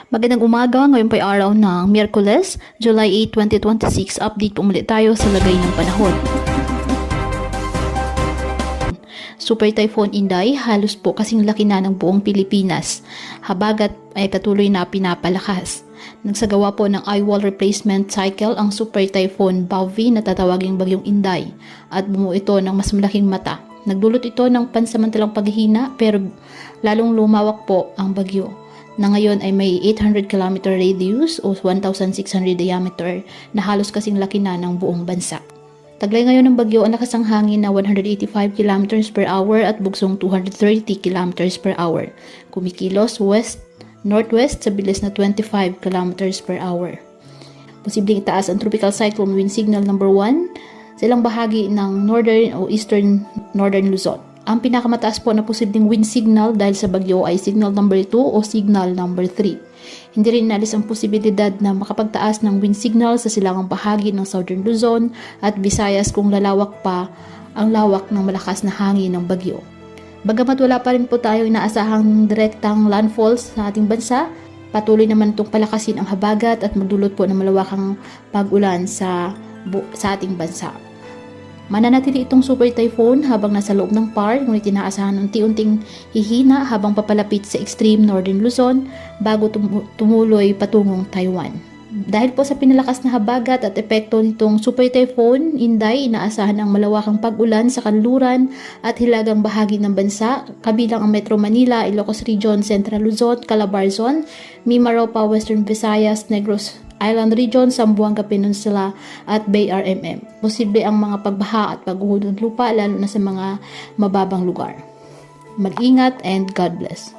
Magandang umaga, ngayon po ay araw ng Miyerkules, July 8, 2026. Update po muli tayo sa lagay ng panahon. Super Typhoon Inday, halos po kasing laki na ng buong Pilipinas. Habagat ay patuloy na pinapalakas. Nagsagawa po ng eye-wall replacement cycle ang Super Typhoon Bauvi na tatawaging Bagyong Inday at bumuo ito ng mas malaking mata. Nagdulot ito ng pansamantalang paghihina pero lalong lumawak po ang bagyo, na ngayon ay may 800 km radius o 1,600 diameter na halos kasing laki na ng buong bansa. Taglay ngayon ng bagyo ang lakas ng hangin na 185 km per hour at bugsong 230 km per hour. Kumikilos west-northwest sa bilis na 25 km per hour. Posibleng itaas ang tropical cyclone wind signal number 1 sa ilang bahagi ng northern o eastern northern Luzon. Ang pinakamataas po na posibleng wind signal dahil sa bagyo ay signal number 2 o signal number 3. Hindi rin inalis ang posibilidad na makapagtaas ng wind signal sa silangang bahagi ng Southern Luzon at Visayas kung lalawak pa ang lawak ng malakas na hangin ng bagyo. Bagamat wala pa rin po tayo inaasahang direktang landfalls sa ating bansa, patuloy naman itong palakasin ang habagat at magdulot po ng malawakang pag-ulan sa ating bansa. Mananatili itong super typhoon habang nasa loob ng PAR, ngunit inaasahan unti-unting hihina habang papalapit sa extreme northern Luzon bago tumuloy patungong Taiwan. Dahil po sa pinalakas na habagat at epekto nitong super typhoon Inday, inaasahan ang malawakang pag-ulan sa kanluran at hilagang bahagi ng bansa, kabilang ang Metro Manila, Ilocos Region, Central Luzon, Calabarzon, Mimaropa, Western Visayas, Negros Island Region, Zamboanga Peninsula at BRMM. Posible ang mga pagbaha at pagguho ng lupa lalo na sa mga mababang lugar. Mag-ingat and God bless.